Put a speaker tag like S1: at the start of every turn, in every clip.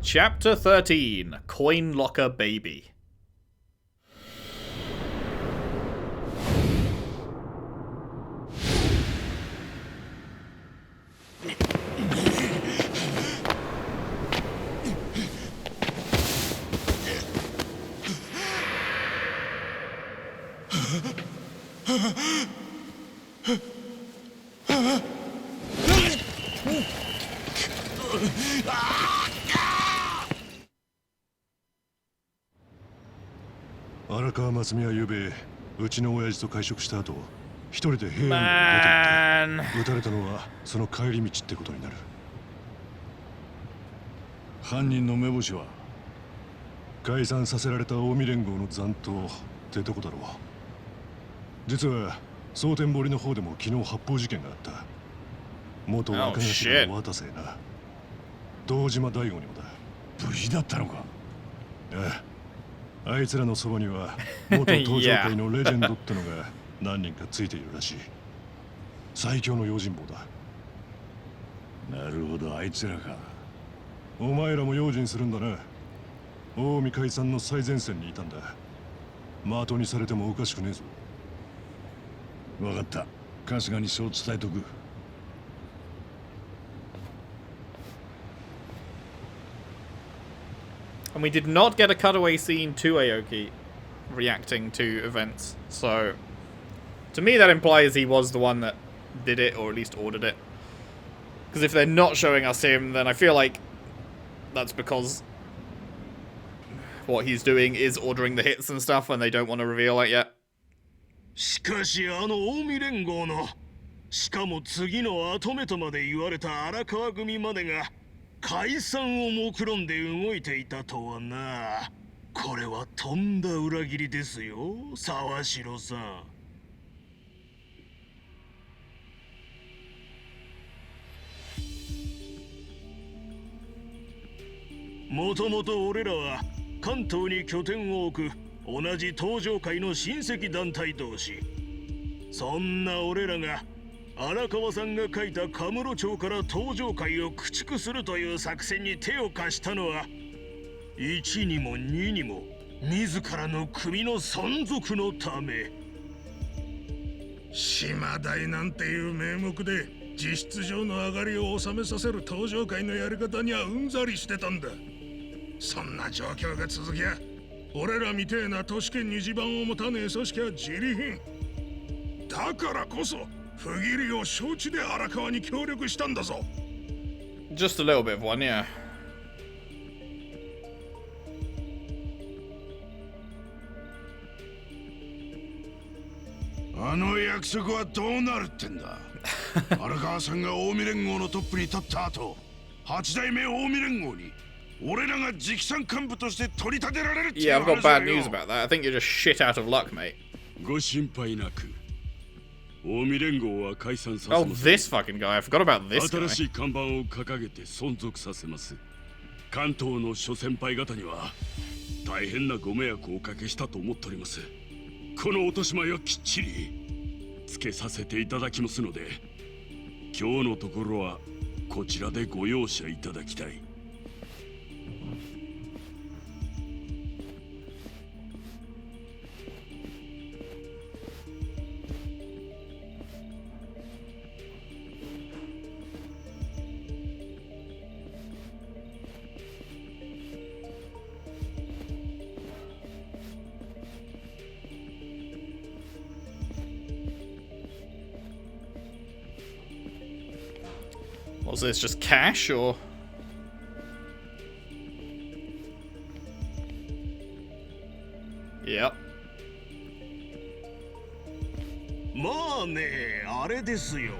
S1: Chapter 13, Coin Locker Baby.
S2: 荒川真澄はゆうべうちの親父と会食した後一人で部屋に出て行って撃たれたのはその帰り道ってことになる。犯人の目星は解散させられた近江連合の残党ってとこだろう。実は蒼天堀の方でも昨日発砲事件があった。元若頭の渡瀬な堂島大吾にもだ。無事だったのか。ああ、あいつらのそばには元登場界のレジェンドってのが何人かついているらしい。最強の用心棒だ。なるほど、あいつらか。お前らも用心するんだな。近江解散の最前線にいたんだ。的にされてもおかしくねえぞ。分かった、春日にそう伝えとく。
S1: And we did not get a cutaway scene to Aoki reacting to events. So, to me that implies he was the one that did it, or at least ordered it. Because if they're not showing us him, then I feel like that's because what he's doing is ordering the hits and stuff, and they don't want to reveal it yet.
S3: しかし近江連合のしかも次の後目とまで言われた荒川組までが解散を目論んで動いていたとはな。これはとんだ裏切りですよ、沢城さん。もともと俺らは関東に拠点を置く同じ東上界の親戚団体同士。そんな俺らが荒川さんが書いたカムロ町から東上界を駆逐するという作戦に手を貸したのは1にも2にも自らの組の存続のため。島大なんていう名目で実質上の上がりを収めさせる東上界のやり方にはうんざりしてたんだ。そんな状況が続きゃ俺らみてえな都市圏に地盤を持たねえ組織は自利品だからこそ不義理を承知で荒川に協力したんだぞ。
S1: Just a little bit of one, yeah.
S4: あの約束はどうなるってんだ。荒川さんが近江連合のトップに立った後、8代目近江連合に俺らが直参幹部として取り立てられるっていう話だよ。
S1: Yeah, I've got bad news about that. I think you're just shit out of luck, mate.
S5: ご心配なく。近江連合は解散させます。
S1: Oh, this fucking guy. I forgot about this guy.
S5: 新しい看板を掲げて存続させます。関東の諸先輩方には大変なご迷惑をおかけしたと思っております。この落とし前はきっちりつけさせていただきますので、今日のところはこちらでご容赦いただきたい。
S1: Was this just cash or? Yep.
S3: まあね、あれですよ。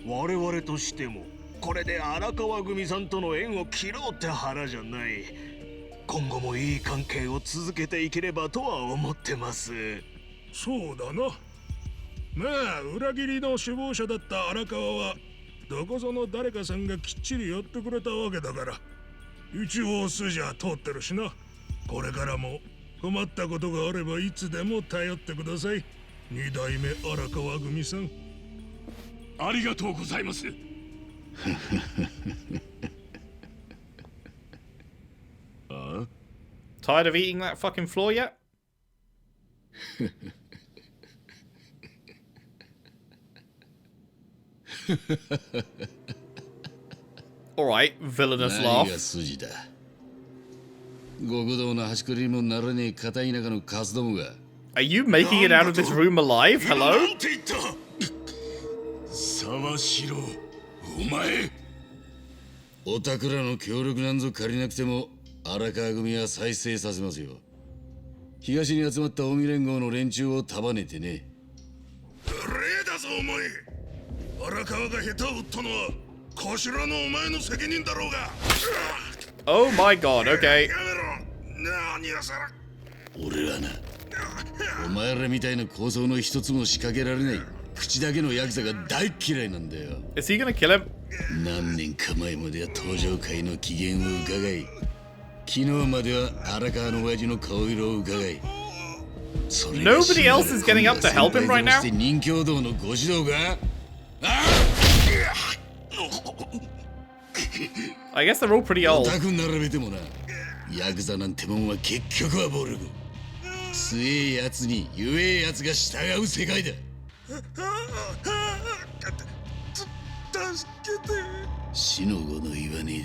S3: 我々としてもこれで荒川組さんとの縁を切ろうって腹じゃない。今後もいい関係を続けていければとは思ってます。そうだな。まあ裏切りの首謀者だった荒川はどこぞの誰かさんがきっちりやってくれたわけだから、一応筋は通ってるしな。これからも困ったことがあればいつでも頼ってください。二代目荒川組さん。
S5: ありがとうございます。
S1: Tired of eating that fucking floor yet? Alright, villainous laugh.
S6: 筋だ。極道の端くりにもならねえ片田舎のカスどもが。
S1: Are you making it out of this room alive? Hello?
S3: なんて言った
S5: 沢城、お前。
S6: おたくらの協力なんぞ借りなくても荒川組は再生させますよ。東に集まった近江連合の連中を束ねてね。
S4: 無礼だぞお前。荒川が下手を打ったのは頭のお前の責任だろうが。
S1: Oh my god, okay.
S4: やめろ。何やさら。
S6: 俺はな、お前らみたいな構想の一つも仕掛けられない口だけのヤクザが大嫌いなんだよ。
S1: Is he gonna kill him?
S6: 何年か前までは登場界の機嫌を伺い、昨日までは荒川の親父の顔色を伺い。
S1: Nobody else is getting up to help him right now?
S6: 任教道のご指導が。
S1: I guess they're all pretty old.
S6: オタク並べてもな、ヤクザなんてもんは結局は暴力。強えやつに弱えやつが従う世界だ。
S4: 助けて。
S6: 死の子の言わね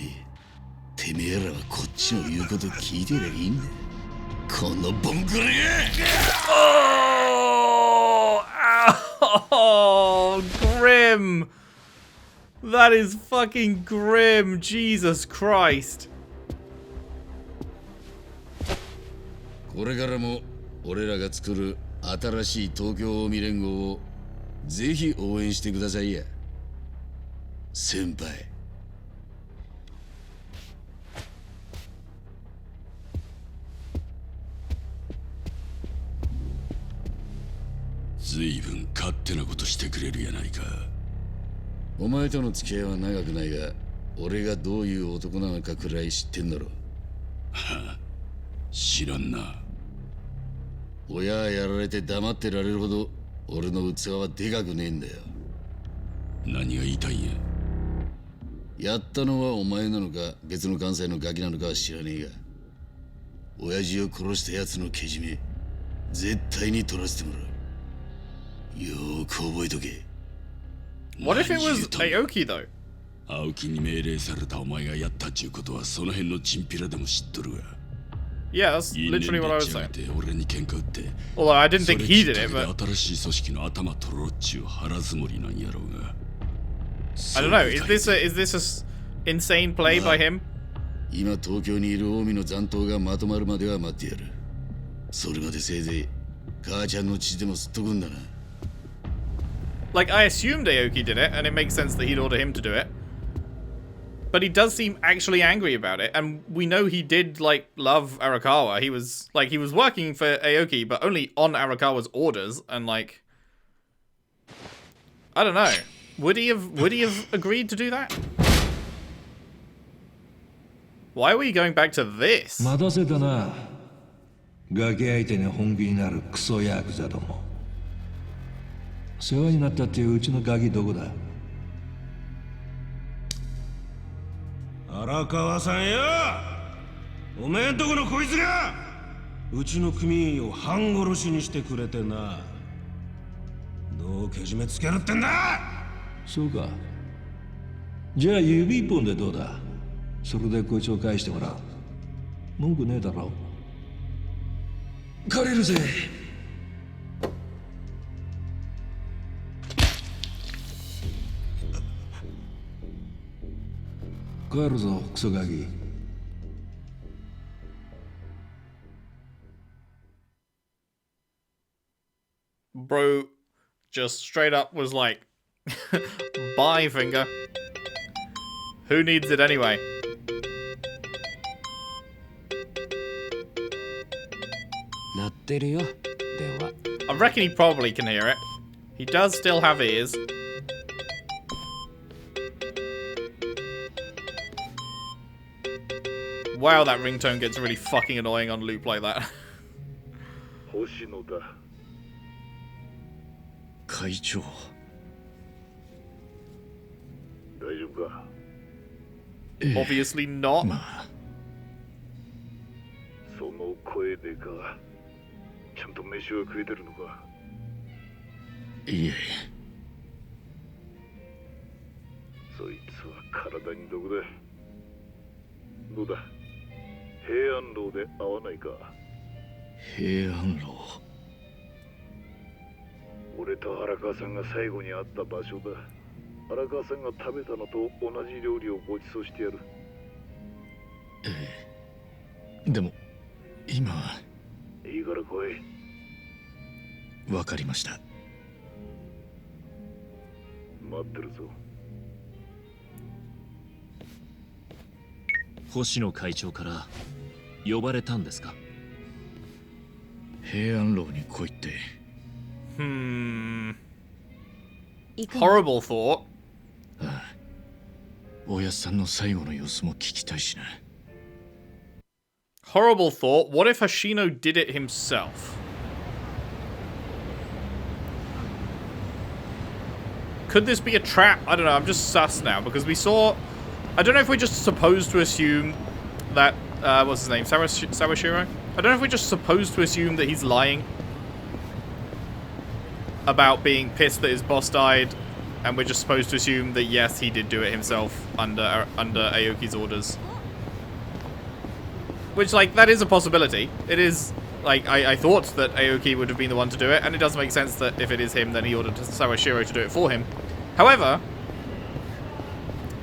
S6: えで、てめえらはこっちの言うこと聞いてりゃいいんだ。このボンクラが。
S1: Oh, grim. That is fucking grim. Jesus Christ.
S6: これからも俺らが作る新しい東京近江連合をぜひ応援してくださいや、先輩。
S5: ずいぶん勝手なことしてくれるやないか。
S6: お前との付き合いは長くないが、俺がどういう男なのかくらい知ってんだろ。
S5: 知らんな。
S6: 親やられて黙ってられるほど俺の器はでかくねえんだよ。
S5: 何が言いたいんや。
S6: やったのはお前なのか別の関西のガキなのかは知らねえが、親父を殺した奴のけじめ絶対に取らせてもらう。よーく覚えとけ。
S1: What if it was Aoki though?
S5: 青木に命令されたお前がやったっちゅうことはその辺のチンピラでも知っとるわ。
S1: Yeah, that's literally what I was saying.
S5: 俺に喧嘩売って。
S1: Although I didn't think he did it, but
S5: 新しい組織の頭取ろうっちゅう腹積もりなんやろうが。
S1: I don't know. Is this a insane play by him?
S6: 今東京にいる近江の残党がまとまるまでは待ってやる。それまでせいぜい母ちゃんの血でも吸っとくんだな。
S1: Like, I assumed Aoki did it, and it makes sense that he'd order him to do it. But he does seem actually angry about it, and we know he did, like, love Arakawa. He was working for Aoki, but only on Arakawa's orders, and, like... I don't know. Would he have agreed to do that? Why are we going back to this?
S7: 待たせたな。ガキ相手に本気になるクソヤクザども。世話になったっていううちのガキどこだ。
S8: 荒川さんや、おめえんとこのこいつがうちの組員を半殺しにしてくれてな。どうけじめつけるってんだ。
S7: そうか。じゃあ指一本でどうだ。それでこいつを返してもらう。文句ねえだろ。借りるぜ。帰るぞ、クソガキ。
S1: Bro just straight up was like, bye, finger. Who needs it anyway? I reckon he probably can hear it. He does still have ears. Wow, that ringtone gets really fucking annoying on loop like that.
S5: 星野だ。
S6: 会長。
S5: 大丈夫か。
S1: Obviously not.
S5: その
S9: 声でか。ちゃんと飯は食えてるのか。
S6: いえ。
S9: そいつは体に毒だ。どうだ、平安楼で会わないか。
S6: 平安楼。
S9: 俺と荒川さんが最後に会った場所だ。荒川さんが食べたのと同じ料理をご馳走してやる。
S6: ええ。でも今は。
S9: いいから来い。
S6: わかりました。
S9: 待ってるぞ。
S10: 星野会長から呼ばれたんですか？
S6: 平安楼に来いって。
S1: Horrible thought.
S6: ああ。おやっさんの最後の様子も聞きたいしな。
S1: Horrible thought. What if Hoshino did it himself? Could this be a trap? I don't know. I'm just sus now because we saw. I don't know if we're just supposed to assume that what's his name, Sawashiro. I don't know if we're just supposed to assume that he's lying about being pissed that his boss died, and we're just supposed to assume that yes, he did do it himself under Aoki's orders. Which, like, that is a possibility. It is, like, I thought that Aoki would have been the one to do it, and it does make sense that if it is him, then he ordered Sawashiro to do it for him. However,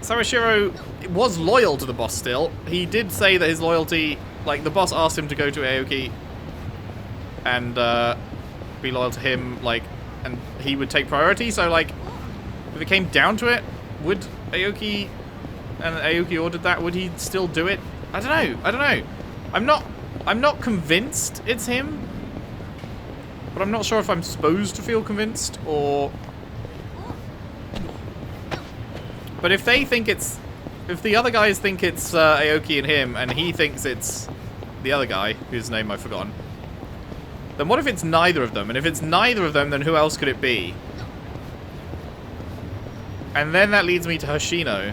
S1: Sawashiro was loyal to the boss still. He did say that his loyalty, like, the boss asked him to go to Aoki and be loyal to him, like, and he would take priority, so, like, if it came down to it, would Aoki, and Aoki ordered that, would he still do it? I don't know. I'm not convinced it's him, but I'm not sure if I'm supposed to feel convinced, or... But if they think it's... If the other guys think it's Aoki and him, and he thinks it's the other guy, whose name I've forgotten, then what if it's neither of them? And if it's neither of them, then who else could it be? And then that leads me to Hoshino,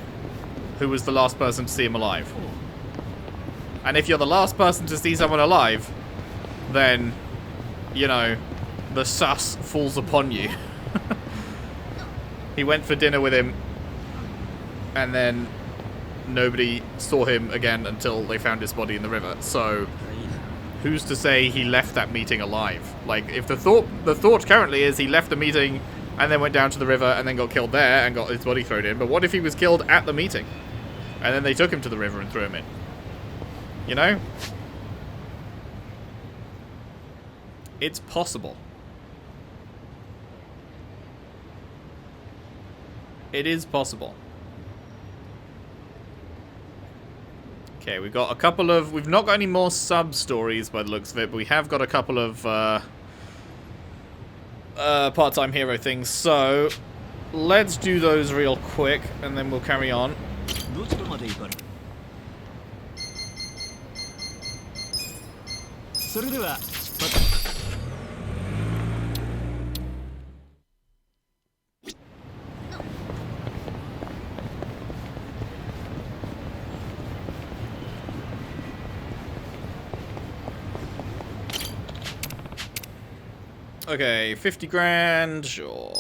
S1: who was the last person to see him alive. And if you're the last person to see someone alive, then, you know, the sus falls upon you. He went for dinner with him, and then nobody saw him again until they found his body in the river. So, who's to say he left that meeting alive? Like, if the thought currently is he left the meeting and then went down to the river and then got killed there and got his body thrown in. But what if he was killed at the meeting? And then they took him to the river and threw him in? You know? It's possible. It is possible. Okay, we've got a couple of... We've not got any more sub-stories by the looks of it, but we have got a couple of part-time hero things. So, let's do those real quick, and then we'll carry on. Okay, 50 grand, sure.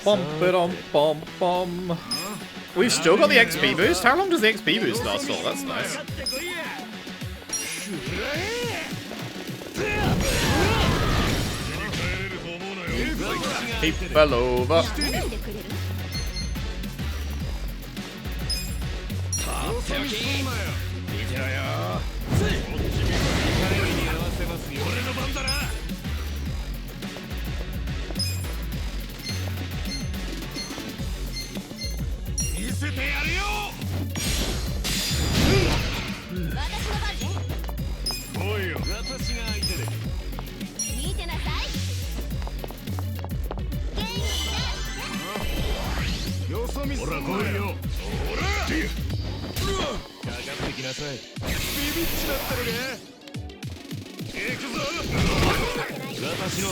S1: Bum, bum. We've still got the XP boost? How long does the XP boost last for? That's nice. He fell over.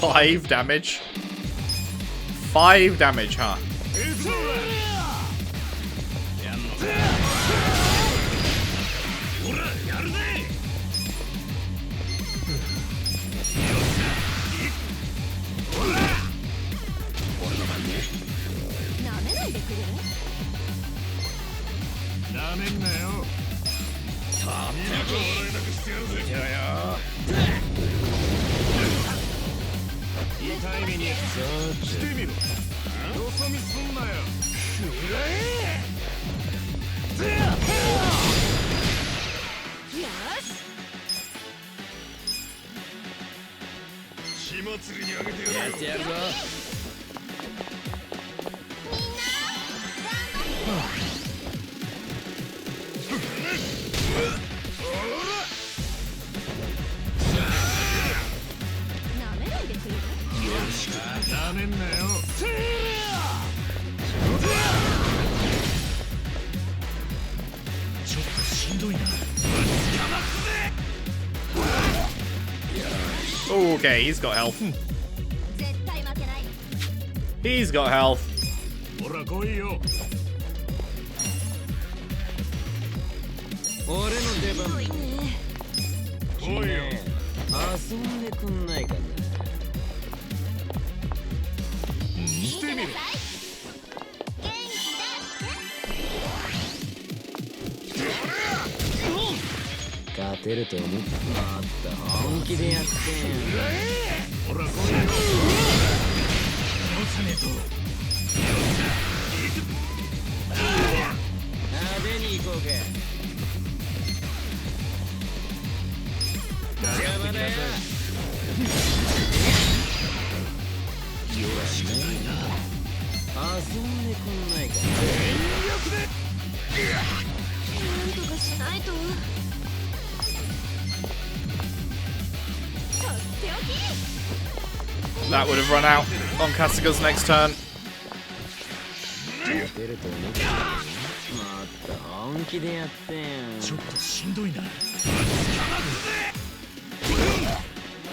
S1: Five damage. 5 damage, huh?
S5: ほらやるね。ほら俺の番ね。
S11: なめないでくれ。
S5: なめんなよ。さあ、見なく笑えなくしてやるぜ。見てろよ。痛い目にしてみろ。よそ見すんなよ。くらえ。
S11: よし。
S5: 火祭りにあげてやるよ。やってやるぞ。
S11: みんな頑張って。なめないでくれ。
S5: なめんなよ。ちょっとしんどいな。
S1: Okay, he's got health.
S11: 絶対負けない。
S1: He's got health.
S5: ほら来いよ。
S12: 俺の出番。
S11: ひどいね。
S5: 来いよ。
S12: 遊んでくんないかな。
S5: してみろ。
S11: 元気出して。
S12: 勝てると思った。もっと本気でやってん。
S5: ほら来いよ。直さねえと。
S12: 派手に行こうか。邪魔だよ。
S5: よろしくないな。
S12: 遊んでくんないか。
S5: 全力で。
S11: なんとかしないと。とっておき。
S1: That would have run out on Kasuga's next turn.
S12: 勝てると思った。もっと本気でやってん。
S5: ちょっとしんどいな。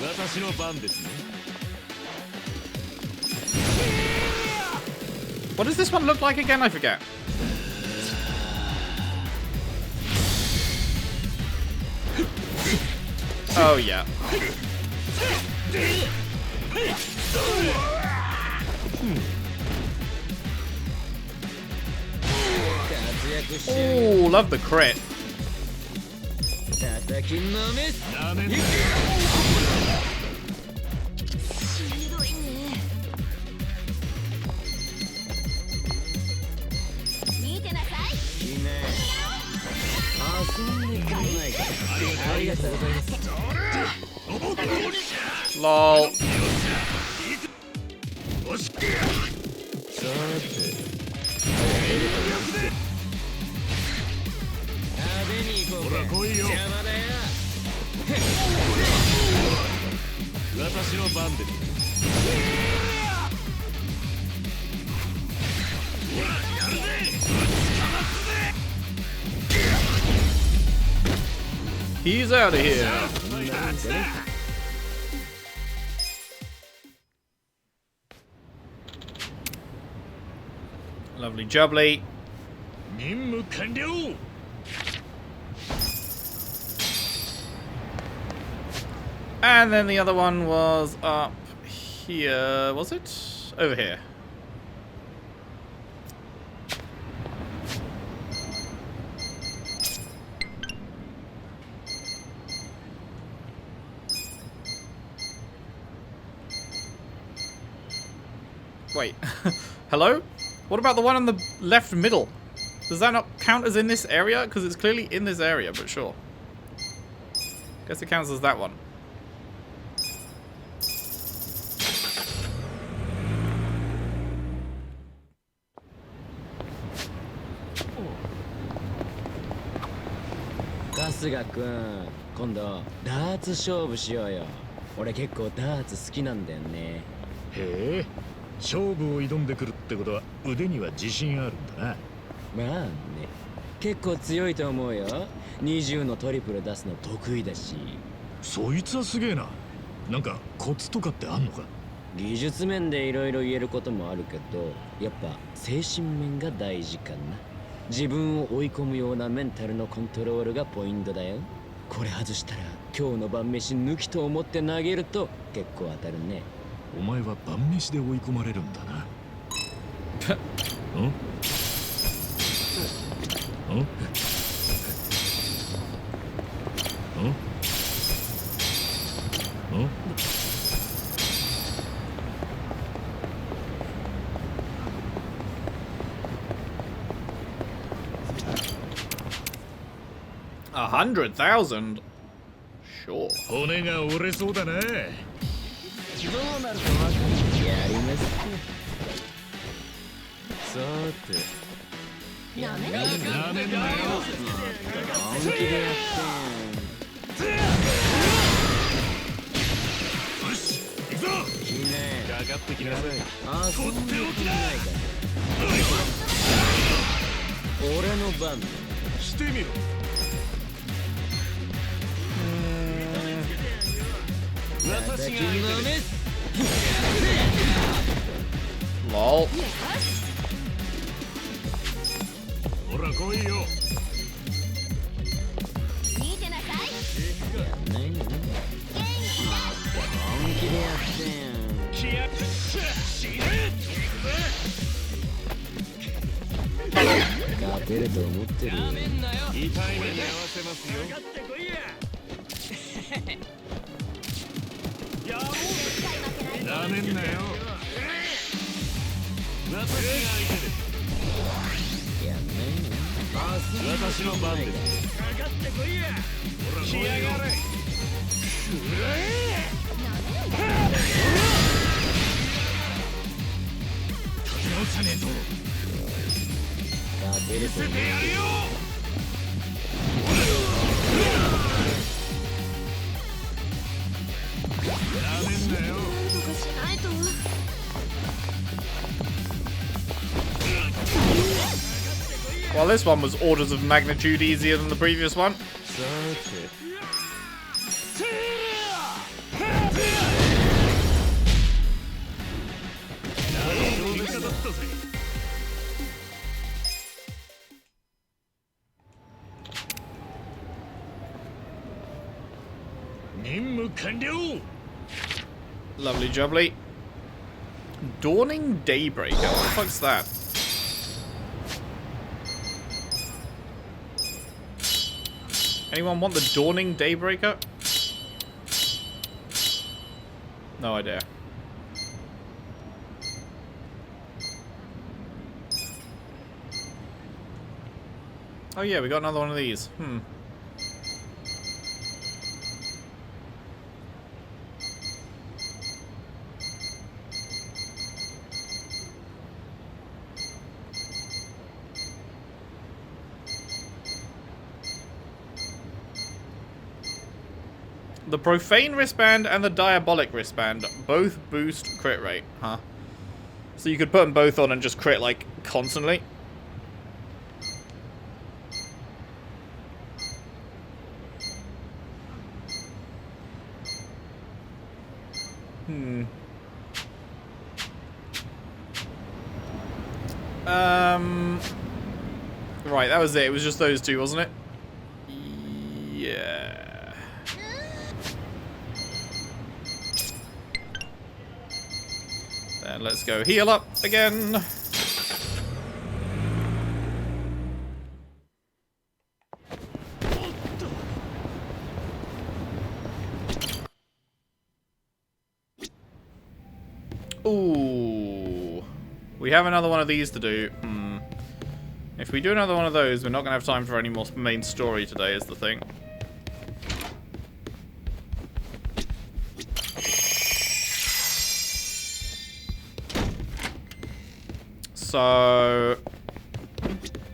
S5: 私の番ですね。
S1: What does this one look like again? I forget. Oh, yeah. Oh, love the crit.
S12: 叩きのめす。
S5: なめんなよ。
S11: しんどいね。見てなさい。
S12: いいね。遊んでくんないか。ありがとうございます。
S1: Lol.
S5: よし。
S12: さて。派手に行こうか。
S5: ほら来いよ。
S12: 邪魔だよ。
S5: 私の番です。ほらやるぜ。
S1: He's out of here. Lovely jubbly.
S5: 任務完了。
S1: And then the other one was up here, was it? Over here. Wait, hello? What about the one on the left middle? Does that not count as in this area? Because it's clearly in this area, but sure. Guess it counts as that one.
S12: Kasuga君、今度ダーツ勝負しようよ。俺結構ダーツ好きなんだよね。
S9: へえ、勝負を挑んでくるってことは腕には自信あるんだな。
S12: まあね、結構強いと思うよ。20のトリプル出すの得意だし。
S9: そいつはすげえな。なんかコツとかってあんのか？
S12: 技術面でいろいろ言えることもあるけど、やっぱ精神面が大事かな。自分を追い込むようなメンタルのコントロールがポイントだよ。これ外したら今日の晩飯抜きと思って投げると結構当たるね。
S9: お前は晩飯で追い込まれるんだな。ん？ん？ん？
S1: 100,000? Sure.
S9: 骨が折れそうだな。
S12: どうなるか分かる。やりますか。さて。
S11: なめんなよ。
S9: なめんなよ。
S12: 本気でやってん。
S9: よし、行くぞ。
S12: 君ね。
S9: かかってきなさい。
S12: あ、そういうことないか。俺の番だ。
S9: してみろ。
S12: 私が相手です。
S1: Lol.
S9: ほら来いよ。
S11: 見てなさい。
S12: やんないの？本気でやってん。
S9: 気合い。死ね。
S12: 勝てると思ってる。
S9: 痛い目に合わせますよ。なめんなよ。私が相手です。
S12: やんないの？
S9: 私の番です。かかってこいや。ほら来やがれ。立て直さねえと。
S12: 勝てると思ってる。
S9: なめんなよ。
S11: なんとかしないと。
S1: Well, this one was orders of magnitude easier than the previous one. Lovely jubbly. Dawning Daybreaker. What the fuck's that? Anyone want the Dawning Daybreaker? No idea. Oh yeah, we got another one of these. The Profane wristband and the Diabolic wristband both boost crit rate, huh? So you could put them both on and just crit, like, constantly. Right, that was it. It was just those two, wasn't it? Yeah. Then let's go heal up again. Ooh. We have another one of these to do. If we do another one of those, we're not going to have time for any more main story today, is the thing. So,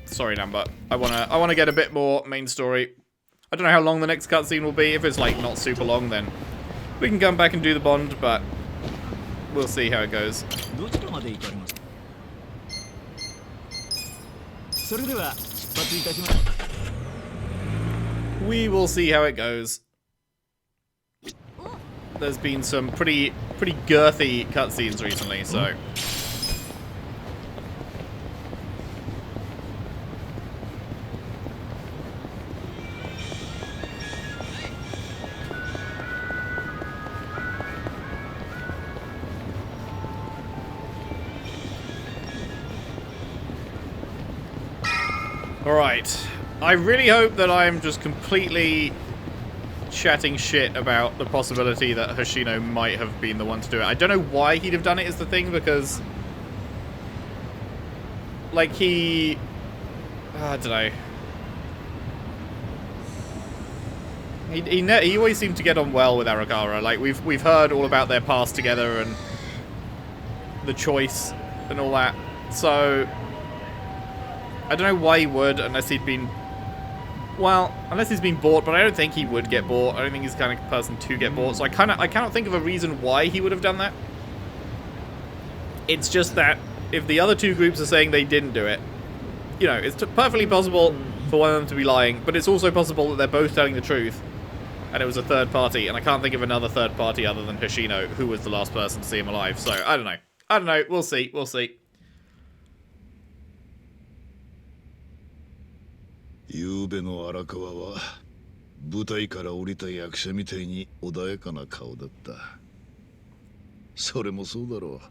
S1: sorry, Number. I wanna get a bit more main story. I don't know how long the next cutscene will be. If it's like not super long, then we can come back and do the bond. But we'll see how it goes. We will see how it goes. There's been some pretty girthy cutscenes recently, so. Alright. I really hope that I'm just completely chatting shit about the possibility that Hoshino might have been the one to do it. I don't know why he'd have done it is the thing, because... Like, I don't know. He always seemed to get on well with Arakawa. Like, we've heard all about their past together and the choice and all that. So, I don't know why he would, unless he'd been... Well, unless he's been bought, but I don't think he would get bought. I don't think he's the kind of person to get bought. So I cannot think of a reason why he would have done that. It's just that if the other two groups are saying they didn't do it, you know, it's perfectly possible for one of them to be lying, but it's also possible that they're both telling the truth, and it was a third party, and I can't think of another third party other than Hoshino, who was the last person to see him alive. So, I don't know. I don't know. We'll see. We'll see.
S4: 昨べの荒川は舞台から降りた役者みたいに穏やかな顔だった。それもそうだろ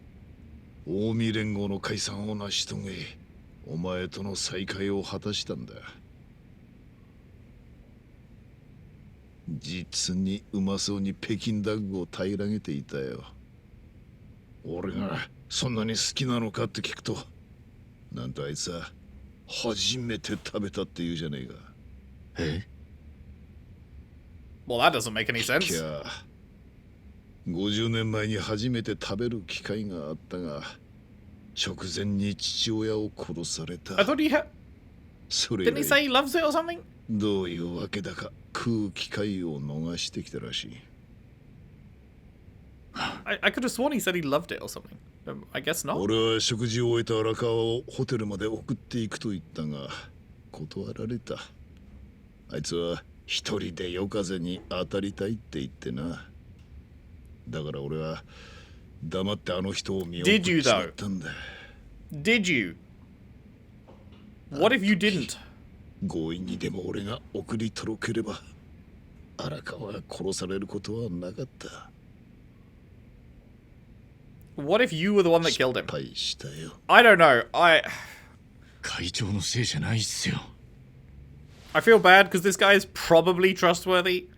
S4: う。近江連合の解散を成し遂げ、お前との再会を果たしたんだ。実にうまそうに北京ダッグを平らげていたよ。俺がそんなに好きなのかって聞くと、なんとあいつは初めて食べたって言うじゃねえか。え？
S1: Well, that doesn't make any sense.
S4: いや、50年前に初めて食べる機会があったが、直前に父親を殺された。
S1: I thought he had...
S4: それ
S1: Didn't he say he loves it or something?
S4: どういうわけだか食う機会を逃してきたらしい。
S1: I could have sworn he said he loved it or something. I guess not.
S4: 俺は食事を終えた荒川をホテルまで送っていくと言ったが、断られた。あいつは一人で夜風に当たりたいって言ってな。だから俺は黙ってあの人を見送ってしまったんだ。
S1: Did you? What if you didn't?
S4: 強引にでも俺が送り届ければ、荒川が殺されることはなかった。
S1: What if you were the one that killed him?
S4: 失敗したよ。
S1: I don't know.
S6: 会長のせいじゃないっすよ。
S1: I feel bad because this guy is probably trustworthy,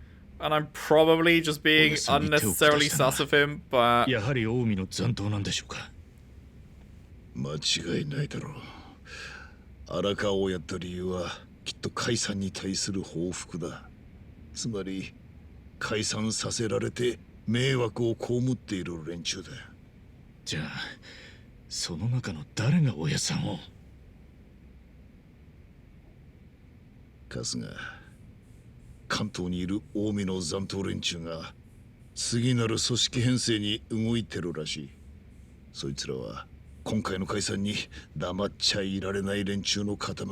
S1: and I'm probably just being unnecessarily sus of him, but...
S6: やはり近江の残党なんでしょうか。
S4: 間違いないだろう。荒川をやった理由はきっと解散に対する報復だ。つまり解散させられて迷惑を被っている連中だ。
S6: じゃあその中の誰が親さんを？
S4: 春日、関東にいる近江の残党連中が次なる組織編成に動いてるらしい。そいつらは今回の解散に黙っちゃいられない連中の塊だ。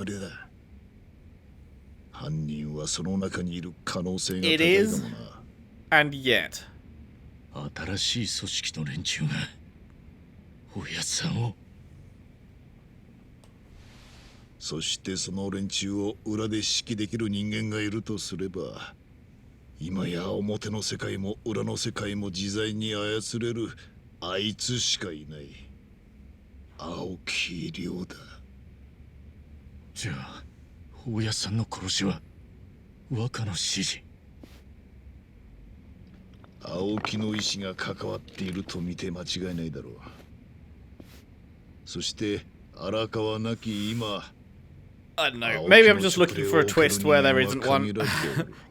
S4: 犯人はその中にいる可能性が高いかもな。
S1: And yet.
S6: 新しい組織の連中が親さんを。
S4: そしてその連中を裏で指揮できる人間がいるとすれば、今や表の世界も裏の世界も自在に操れるあいつしかいない。青木亮だ。
S6: じゃあ大家さんの殺しは若の指示。
S4: 青木の意志が関わっていると見て間違いないだろう。そして荒川なき今、
S1: I don't know. Maybe I'm just looking for a twist where there isn't one.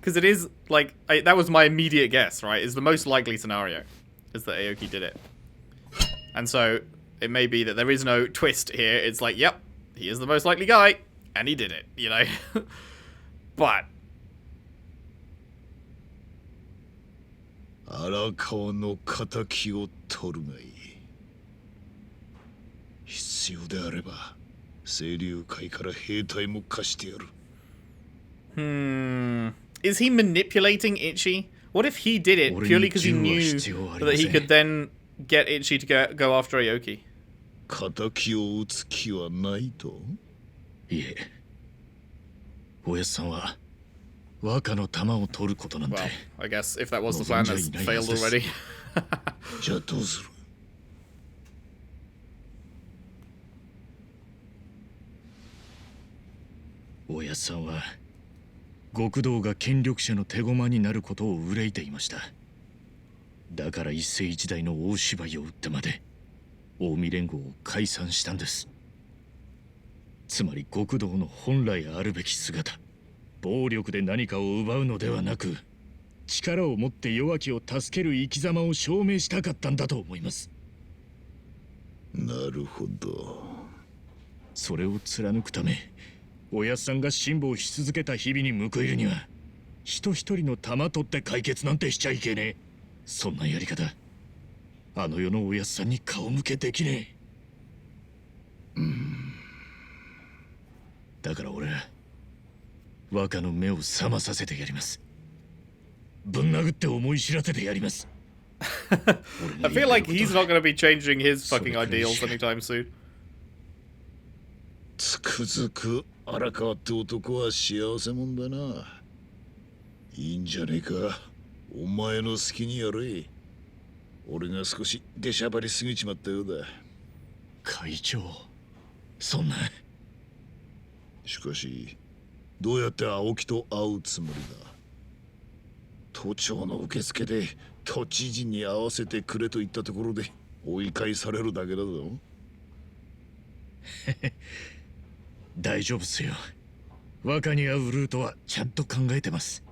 S1: Because it is, like, that was my immediate guess, right? Is the most likely scenario is that Aoki did it. And so it may be that there is no twist here. It's like, yep, he is the most likely guy, and he did it, you know? But...
S4: 荒川の敵を取るがいい。必要であれば清流会から兵隊も貸してやる。
S1: Is he manipulating Ichi? What if he did it purely because he knew that he could then get Ichi to go after Aoki?
S4: 敵を撃つ気はないと？
S6: いえ。親さんは若の玉を取ることなんて。
S1: Well, I guess if that was the plan, that's failed already.
S4: じゃあどうする？
S6: おやっさんは極道が権力者の手駒になることを憂いていました。だから一世一代の大芝居を打ってまで近江連合を解散したんです。つまり極道の本来あるべき姿、暴力で何かを奪うのではなく、力を持って弱きを助ける生き様を証明したかったんだと思います。なるほど。それを貫くため、おやっさんが辛抱し続けた日々に報いるには、人一人の玉取って解決なんてしちゃいけねえ。そんなやり方、あの世のおやっさんに顔向けできねえ。だから俺は若の目を覚まさせてやります。ぶん殴って思い知らせてやります。
S1: I feel like he's not going to be changing his fucking ideals anytime soon.
S4: つくづく荒川って男は幸せもんだな。いいんじゃねえか。お前の好きにやれ。俺が少し出しゃばりすぎちまったようだ。会長、そんな。しかし、どうやって青木と会うつもりだ。都庁の受付で都知事に会わせてくれと言ったところで追い返されるだけだぞ。大丈夫っすよ。若に会うルートはちゃんと考えてます。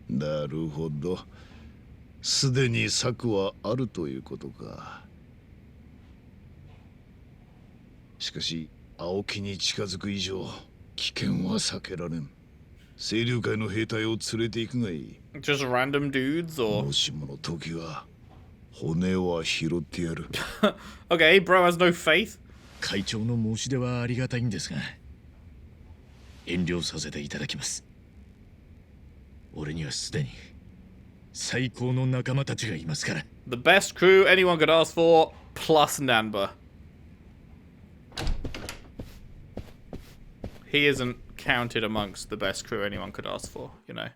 S4: なるほど。すでに策はあるということか。しかし青木に近づく以上危険は避けられん。清流会の兵隊を連れて行くがいい。
S1: Just random dudes or
S4: もしもの時は骨は拾ってやる。
S1: Okay, bro has no faith.
S4: 会長の申し出はありがたいんですが、遠慮させていただきます。俺にはすでに最高の仲間たちがいますから。
S1: The best crew anyone could ask for, plus Nanba. He isn't counted amongst the best crew anyone could ask for, you know.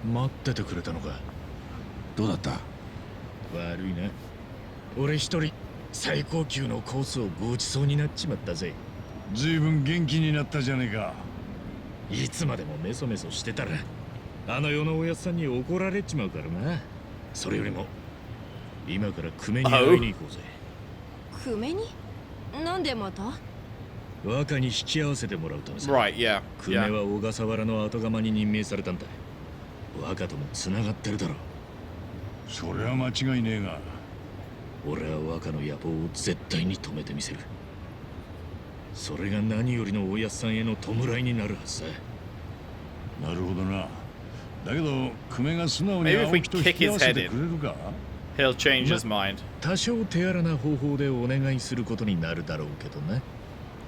S4: 待っててくれたのか。どうだった？悪いな。俺一人最高級のコースをごちそうになっちまったぜ。
S2: ずいぶん元気になったじゃねえか。
S4: いつまでもメソメソしてたらあの世のおやっさんに怒られちまうからな。それよりも今から久米に会いに行こうぜ。
S11: 久米に？なんでまた？
S4: 若に引き合わせてもらうためさ。
S1: Right, yeah.
S4: 久米は小笠原の後釜に任命されたんだ。若とも繋がってるだろう。
S2: それは間違いねえが。
S4: 俺は若の野望を絶対に止めてみせる。それが何よりのおやっさんへの弔いになるはずさ。
S2: なるほどな。だけど久米が素直に青木と引き合わせてくれるか？
S1: He'll change his mind.
S4: 多少手荒な方法でお願いすることになるだろうけどな。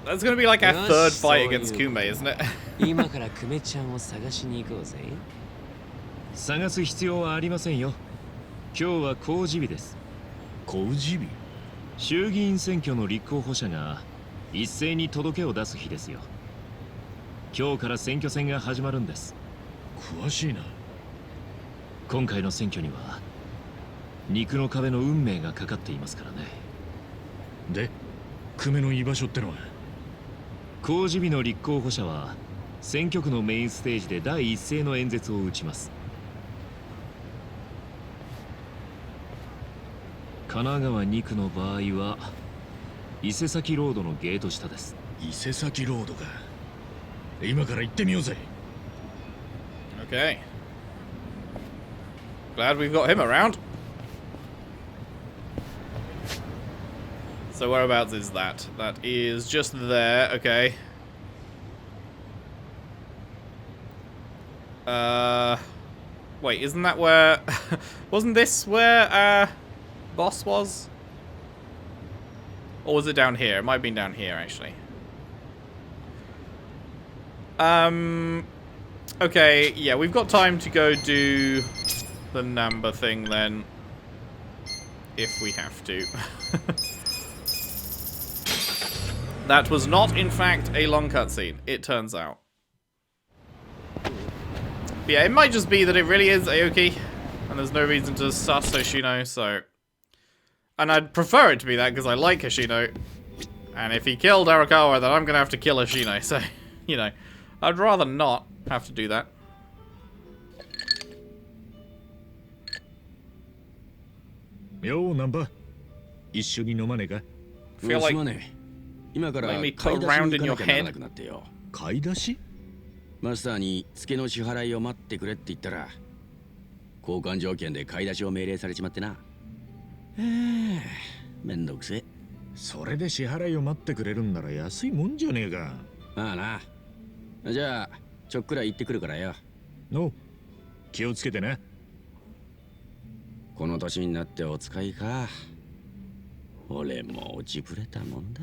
S1: That's gonna be like our third fight against Kume, isn't it?
S12: 今から久米ちゃんを探しに行こうぜ。
S10: 探す必要はありませんよ。今日は公示日です。
S4: 公示日？
S10: 衆議院選挙の立候補者が一斉に届けを出す日ですよ。今日から選挙戦が始まるんです。
S4: 詳しいな。
S10: 今回の選挙には肉の壁の運命がかかっていますからね。
S4: で、久米の居場所ってのは？
S10: 公示日の立候補者は選挙区のメインステージで第一声の演説を打ちます。神奈川2区の場合は伊勢崎ロードのゲート下です。
S4: 伊勢崎ロードか。今から行ってみようぜ。
S1: Okay. Glad we've got him around. So whereabouts is that? That is just there. Okay. Wait, isn't that where... Wasn't this where, boss was? Or was it down here? It might have been down here, actually. Okay, yeah, we've got time to go do the Namba thing then. If we have to. That was not, in fact, a long cutscene, it turns out. But yeah, it might just be that it really is Aoki. And there's no reason to sus Hoshino, so... And I'd prefer it to be that because I like Hoshino. And if he killed Arakawa, then I'm going to have to kill Hoshino. So, you know, I'd rather not have to do that.
S10: Yo, Number. 一緒に飲まねえか?
S1: Feel like
S12: 今から
S1: let me
S12: 買い
S1: put
S12: 出し
S1: around
S12: に
S1: in
S12: 行
S1: your
S12: かなきゃなら
S1: head.
S12: なくなってよ。
S10: 買い出し?
S12: マスターに月の支払いを待ってくれって言ったら、交換条件で買い出しを命令されちまってな。めんどくせえ。
S10: それで支払いを待ってくれるんなら安いもんじゃねえか。
S12: まあな。じゃあちょっくら行ってくるからよ。
S10: の、気をつけてな。
S12: この年になってお使いか。俺も落ちぶれたもんだ。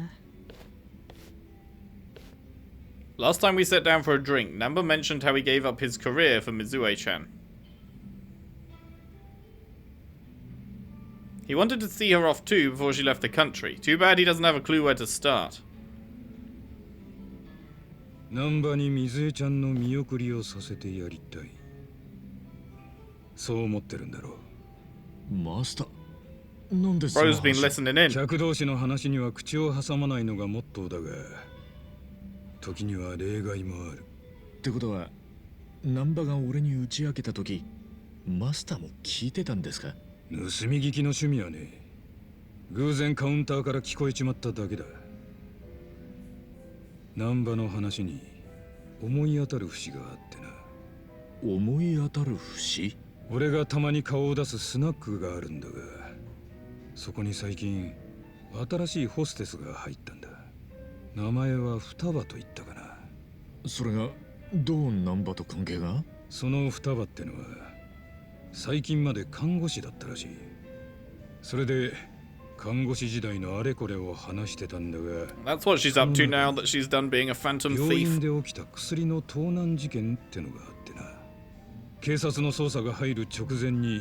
S1: Last time we sat down for a drink, Namba mentioned how he gave up his career for Mizue-chan. He wanted to see her off too before she left the country. Too bad he doesn't have a clue where to start.
S8: ナンバに水江ちゃんの見送りをさせてやりたい。そう思ってるんだろう。
S10: マスター、なんでそんな
S1: Bro's been listening in.
S8: 客同士の話には口を挟まないのがモットーだが、時には例外もある。
S10: ってことは、ナンバが俺に打ち明けた時、マスターも聞いてたんですか？
S8: 盗み聞きの趣味はね、偶然カウンターから聞こえちまっただけだ。ナンバの話に思い当たる節があってな。
S10: 思い当たる節？
S8: 俺がたまに顔を出すスナックがあるんだが、そこに最近新しいホステスが入ったんだ。名前は双葉と言ったかな。
S10: それがどうナンバと関係が？
S8: その双葉ってのは最近まで看護師だったらしい。それで看護師時代のあれこれを話してたんだが、
S1: That's what she's up to now that she's done being a phantom
S8: 病院
S1: thief.
S8: で起きた薬の盗難事件ってのがあってな。警察の捜査が入る直前に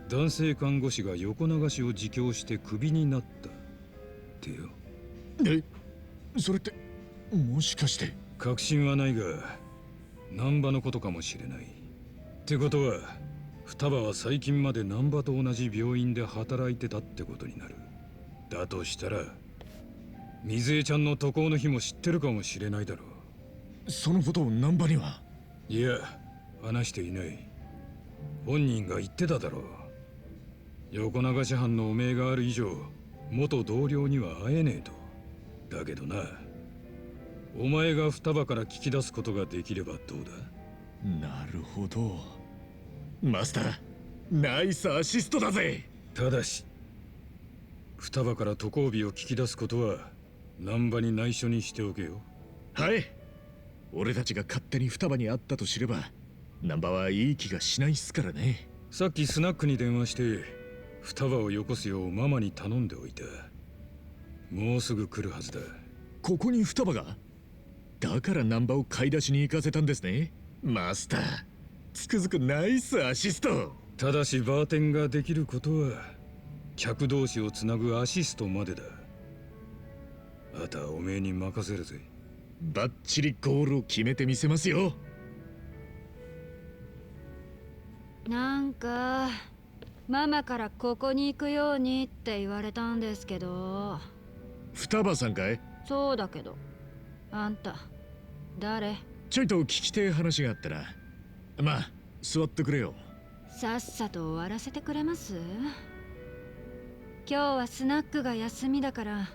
S8: 男性看護師が横流しを自供してクビになったってよ。
S10: え、それってもしかして
S8: 確信はないが難波のことかもしれない。ってことは双葉は最近まで難波と同じ病院で働いてたってことになる。だとしたら水江ちゃんの渡航の日も知ってるかもしれないだろ
S10: う。そのことを難波には？
S8: いや、話していない。本人が言ってただろう。横流し犯の汚名がある以上元同僚には会えねえと。だけどな、お前が双葉から聞き出すことができればどうだ？
S10: なるほど。マスター、ナイスアシストだぜ。
S8: ただし双葉から渡航日を聞き出すことは難波に内緒にしておけよ。
S10: はい。俺たちが勝手に双葉に会ったと知れば難波はいい気がしないっすからね。
S8: さっきスナックに電話して双葉をよこすようママに頼んでおいた。もうすぐ来るはずだ。
S10: ここに双葉が？だから難波を買い出しに行かせたんですね。マスター、つくづくナイスアシスト。
S8: ただしバーテンができることは客同士をつなぐアシストまでだ。あとはおめえに任せるぜ。
S10: バッチリゴールを決めてみせますよ。
S11: なんかママからここに行くようにって言われたんですけど。
S10: 双葉さんかい？
S11: そうだけど、あんた誰？
S10: ちょいと聞きてえ話があったな。まあ座ってくれよ。
S11: さっさと終わらせてくれます？今日はスナックが休みだから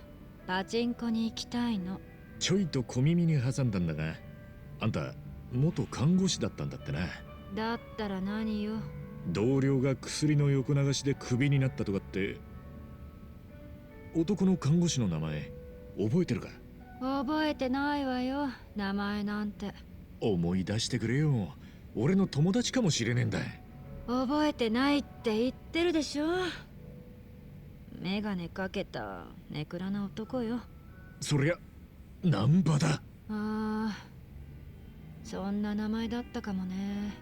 S11: パチンコに行きたいの。
S10: ちょいと小耳に挟んだんだが、あんた元看護師だったんだってな。
S11: だったら何よ。
S10: 同僚が薬の横流しでクビになったとかって。男の看護師の名前覚えてるか？
S11: 覚えてないわよ、名前なんて。
S10: 思い出してくれよ。俺の友達かもしれねえんだ。
S11: 覚えてないって言ってるでしょ。メガネかけたネクラな男よ。
S10: そりゃ難波だ。
S11: ああ、そんな名前だったかもね。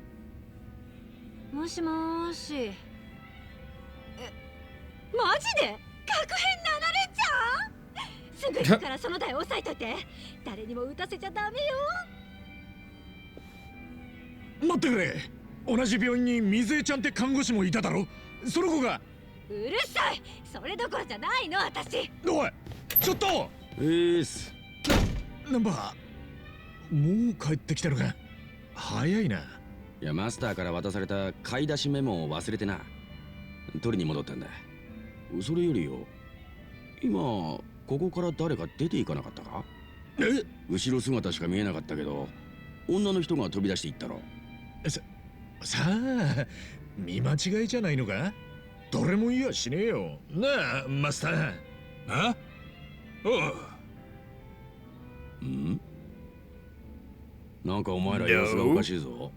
S11: もしもーし。マジで確変7連チャン？すぐ行くからその台押さえといて。誰にも打たせちゃダメよ。
S10: 待ってくれ。
S8: 同じ病院に水江ちゃんって看護師もいただろ。その子が。
S11: うるさい。それどころじゃないの私。
S8: おいちょっと。ナンバーもう帰ってきたのか。早いな。
S13: いや、マスターから渡された買い出しメモを忘れてな。取りに戻ったんだ。それよりよ、今ここから誰か出ていかなかったか？
S8: え？
S13: 後ろ姿しか見えなかったけど、女の人が飛び出していったろ。
S8: さあ、見間違いじゃないのか？どれも言いやしねえよ。なあ、マスター。
S5: あ？
S13: ん？なんかお前ら様子がおかしいぞ。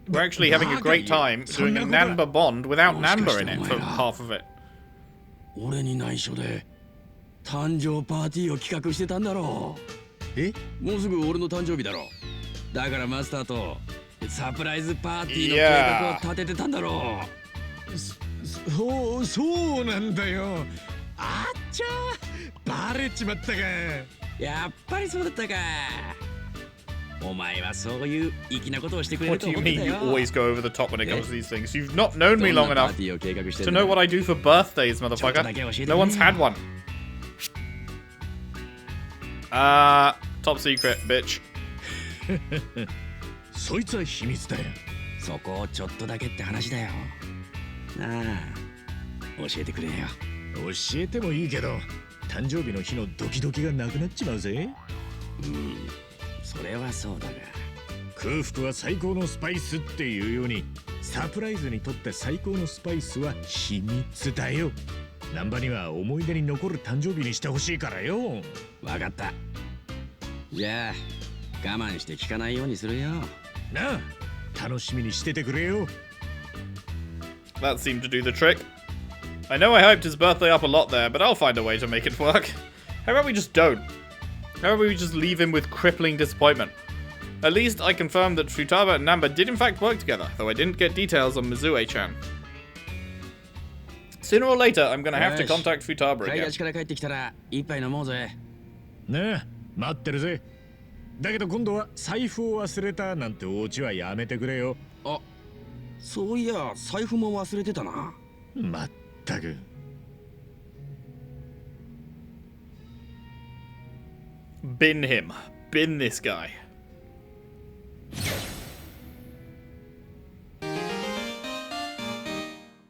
S1: We're actually having a great time doing a Namba Bond without Namba in it for half of it.
S13: 俺に内緒で誕生パーティーを企画してたんだろう。もうすぐ俺の誕生日だろ。だからマスターとサプライズパーティーの計画を立ててたんだろ
S8: う。そうなんだよ。あっちゃー、バレちまったか。
S13: やっぱりそうだったか。お前はそういう粋なことをしてくれると思ってたよ。
S1: What do you mean you always go over the top when it comes to these things? You've not known me long enough to know what I do for birthdays, motherfucker. No one's had one. Top secret, bitch.
S8: そいつは秘密だよ。
S13: そこをちょっとだけって話だよ。なあ、教えてくれよ。
S8: 教えてもいいけど、誕生日の日のドキドキがなくなっちまうぜ。
S13: それはそうだが、
S8: 空腹は最高のスパイスっていうように、サプライズにとって最高のスパイスは秘密だよ。ナンバには思い出に残る誕生日にしてほしいからよ。
S13: わかった。じゃあ我慢して聞かないようにするよ。
S8: なあ、楽しみにしててくれよ。
S1: That seemed to do the trick. I know I hyped his birthday up a lot there, but I'll find a way to make it work. How about we just don't? How about we just leave him with crippling disappointment? At least I confirmed that Futaba and Namba did in fact work together, though I didn't get details on Mizue-chan. Sooner or later, I'm gonna have to contact Futaba again.
S13: 買い出しから帰ってきたら一杯飲もうぜ。
S8: ねえ、待ってるぜ。だけど今度は財布を忘れたなんてお家はやめてくれよ。
S13: あ、そういや財布も忘れてたな。
S8: まったく。
S1: Bin him. Bin this guy.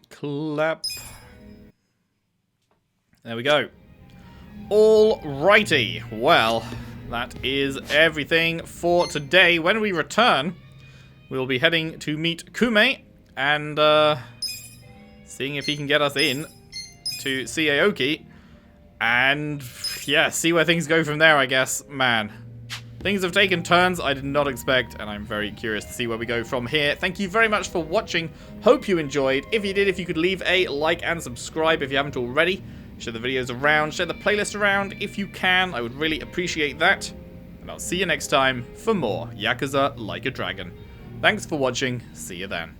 S1: Clap. There we go. Alrighty. Well, that is everything for today. When we return, we'll be heading to meet Kume and seeing if he can get us in to see Aoki. And yeah, see where things go from there, I guess. Man, things have taken turns I did not expect, and I'm very curious to see where we go from here. Thank you very much for watching. Hope you enjoyed. If you did, if you could leave a like and subscribe if you haven't already. Share the videos around, share the playlist around if you can. I would really appreciate that. And I'll see you next time for more Yakuza Like a Dragon. Thanks for watching. See you then.